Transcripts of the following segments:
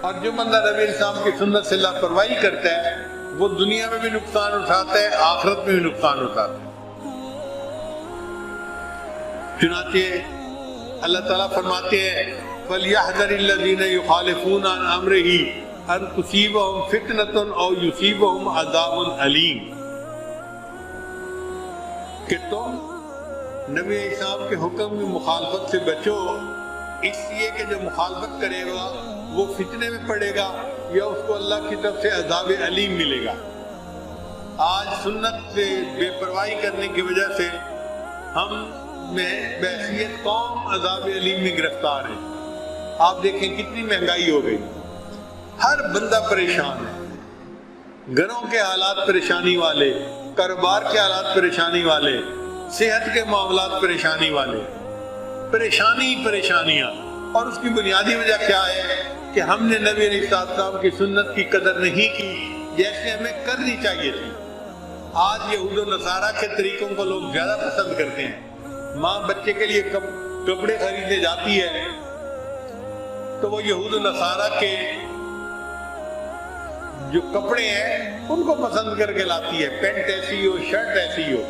اور جو بندہ نبی السلام کی سنت سے لاپرواہی کرتا ہے وہ دنیا میں بھی نقصان اٹھاتا ہے، آخرت میں بھی نقصان اٹھاتا ہے۔ چنانچہ اللہ تعالیٰ فرماتے ہیں فَلْيَحْذَرِ الَّذِينَ يُخَالِفُونَ عَنْ أَمْرِهِ أَنْ تُصِيبَهُمْ فِتْنَةٌ أَوْ يُصِيبَهُمْ عَذَابٌ أَلِيمٌ، کہ تم نبی اسلام کے حکم کی مخالفت سے بچو، اس لیے کہ جو مخالفت کرے گا وہ فتنے میں پڑے گا یا اس کو اللہ کی طرف سے عذاب علیم ملے گا۔ آج سنت سے بے پرواہی کرنے کی وجہ سے ہم میں بحثیت قوم عذاب علیم میں گرفتار ہے۔ آپ دیکھیں کتنی مہنگائی ہو گئی، ہر بندہ پریشان ہے، گھروں کے حالات پریشانی والے، کاروبار کے حالات پریشانی والے، صحت کے معاملات پریشانی والے، پریشانیاں۔ اور اس کی بنیادی وجہ کیا ہے کہ ہم نے نبی علیہ السلام کی سنت کی قدر نہیں کی جیسے ہمیں کرنی چاہیے تھی۔ آج یہود و نصارہ کے طریقوں کو لوگ زیادہ پسند کرتے ہیں۔ ماں بچے کے لیے کپڑے خریدنے جاتی ہے تو وہ یہود و نصارہ کے جو کپڑے ہیں ان کو پسند کر کے لاتی ہے، پینٹ ایسی ہو، شرٹ ایسی ہو۔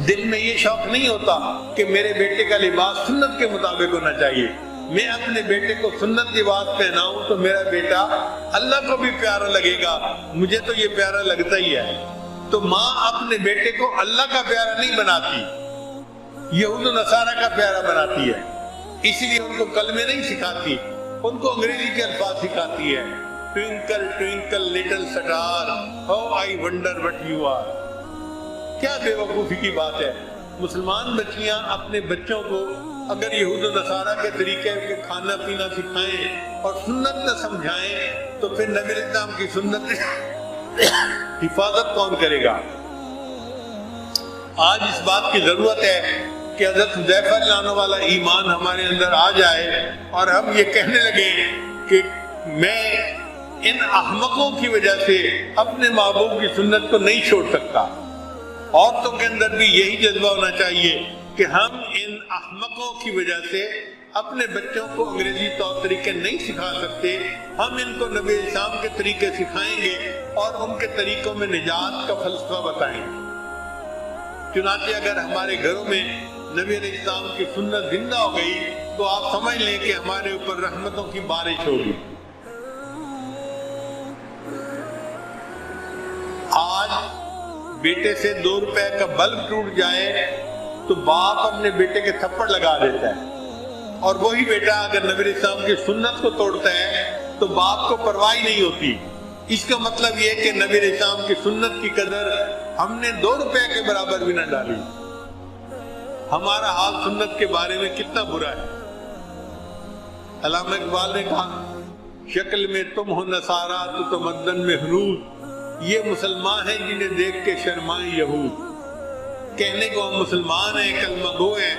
دل میں یہ شوق نہیں ہوتا کہ میرے بیٹے کا لباس سنت کے مطابق ہونا چاہیے، میں اپنے بیٹے کو سنت لباس پہناؤں تو میرا بیٹا اللہ کو بھی پیارا لگے گا، مجھے تو یہ پیارا لگتا ہی ہے۔ تو ماں اپنے بیٹے کو اللہ کا پیارا نہیں بناتی، یہود و نصارہ کا پیارا بناتی ہے، اس لیے ان کو کلمے نہیں سکھاتی، ان کو انگریزی کے الفاظ سکھاتی ہے۔ Twinkle twinkle little star how I wonder what you are. کیا بے وقوفی کی بات ہے۔ مسلمان بچیاں اپنے بچوں کو اگر یہود و نصارہ کے طریقے کے کھانا پینا سکھائیں اور سنت نہ سمجھائیں تو پھر نبی اسلام کی سنت حفاظت کون کرے گا؟ آج اس بات کی ضرورت ہے کہ حضرت حذیفہ لانے والا ایمان ہمارے اندر آ جائے اور ہم یہ کہنے لگے کہ میں ان احمقوں کی وجہ سے اپنے محبوب کی سنت کو نہیں چھوڑ سکتا۔ عورتوں کے اندر بھی یہی جذبہ ہونا چاہیے کہ ہم ان احمقوں کی وجہ سے اپنے بچوں کو انگریزی طور طریقے نہیں سکھا سکتے، ہم ان کو نبی اسلام کے طریقے سکھائیں گے اور ان کے طریقوں میں نجات کا فلسفہ بتائیں گے۔ چنانچہ اگر ہمارے گھروں میں نبی علیہ السلام کی سنت زندہ ہو گئی تو آپ سمجھ لیں کہ ہمارے اوپر رحمتوں کی بارش ہوگی۔ آج بیٹے سے 2 روپے کا بلب ٹوٹ جائے تو باپ اپنے بیٹے کے تھپڑ لگا دیتا ہے، اور وہی بیٹا اگر نبی اسلام کی سنت کو توڑتا ہے تو باپ کو پرواہ نہیں ہوتی۔ اس کا مطلب یہ کہ نبی اسلام کی سنت کی قدر ہم نے 2 روپے کے برابر بھی نہ ڈالی۔ ہمارا حال سنت کے بارے میں کتنا برا ہے۔ علامہ اقبال نے کہا شکل میں تم ہو نصارہ تو تمدن میں حنود، یہ مسلمان ہیں جنہیں دیکھ کے شرمائیں یہود۔ کہنے کو ہم مسلمان ہیں، کلمہ گو ہیں،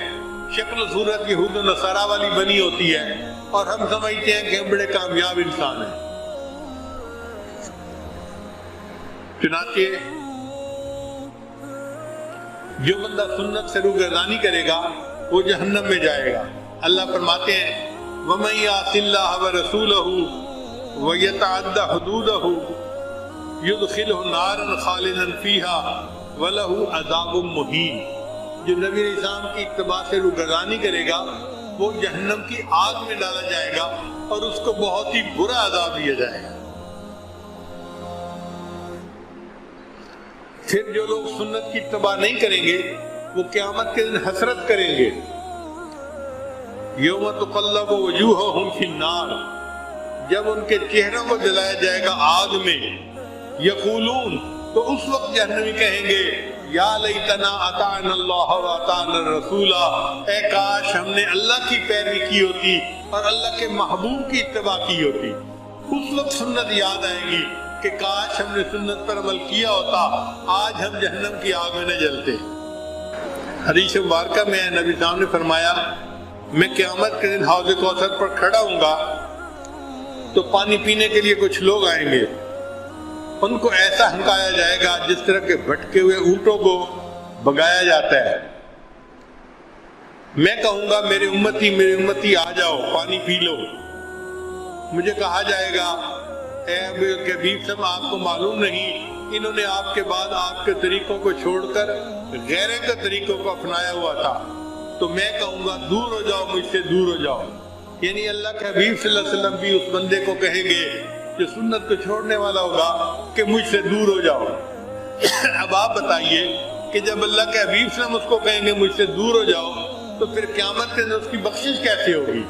شکل و صورت یہود و نصارہ والی بنی ہوتی ہے اور ہم سمجھتے ہیں کہ ہم بڑے کامیاب انسان ہیں۔ چنانچہ جو بندہ سنت سے روگردانی کرے گا وہ جہنم میں جائے گا۔ اللہ فرماتے ہیں وَمَن يَعْصِ اللَّهَ وَرَسُولَهُ وَيَتَعَدَّ حُدُودَهُ يُدْخِلْهُ نَارًا خَالِدًا فِيهَا وَلَهُ عَذَابٌ مُهِينٌ۔ جو نبی اسلام کی اتباع سے روگردانی کرے گا وہ جہنم کی آگ میں ڈالا جائے گا اور اس کو بہت ہی برا عذاب دیا جائے گا۔ پھر جو لوگ سنت کی اتباع نہیں کریں گے وہ قیامت کے دن حسرت کریں گے۔ یوم تقلب وجوہہم فی النار، جب ان کے چہروں کو جلایا جائے گا آگ میں، یقولون، تو اس وقت جہنمی کہیں گے یا لیتنا اطعنا اللہ و اطعنا الرسول، اے کاش ہم نے اللہ کی پیروی کی ہوتی اور اللہ کے محبوب کی اتباع کی ہوتی۔ اس وقت سنت یاد آئے گی کہ کاش ہم نے سنت پر عمل کیا ہوتا، آج ہم جہنم کی آگ میں نہ جلتے۔ حدیث مبارکہ میں نبی صاحب نے فرمایا میں قیامت کے دن حوض کوثر پر کھڑا ہوں گا تو پانی پینے کے لیے کچھ لوگ آئیں گے، ان کو ایسا ہنکایا جائے گا جس طرح کے بھٹکے ہوئے اونٹوں کو بھگایا جاتا ہے۔ میں کہوں گا میرے امتی آ جاؤ پانی پی لو، مجھے کہا جائے گا اے حبیب صاحب آپ کو معلوم نہیں انہوں نے آپ کے بعد آپ کے طریقوں کو چھوڑ کر غیرے کے طریقوں کو اپنایا ہوا تھا، تو میں کہوں گا دور ہو جاؤ، مجھ سے دور ہو جاؤ۔ یعنی اللہ کے حبیب صلی اللہ علیہ وسلم بھی اس بندے کو کہیں گے جو سنت کو چھوڑنے والا ہوگا کہ مجھ سے دور ہو جاؤ۔ اب آپ بتائیے کہ جب اللہ کے حبیب صلی اللہ علیہ وسلم اس کو کہیں گے مجھ سے دور ہو جاؤ، تو پھر قیامت کے اندر اس کی بخشش کیسے ہوگی؟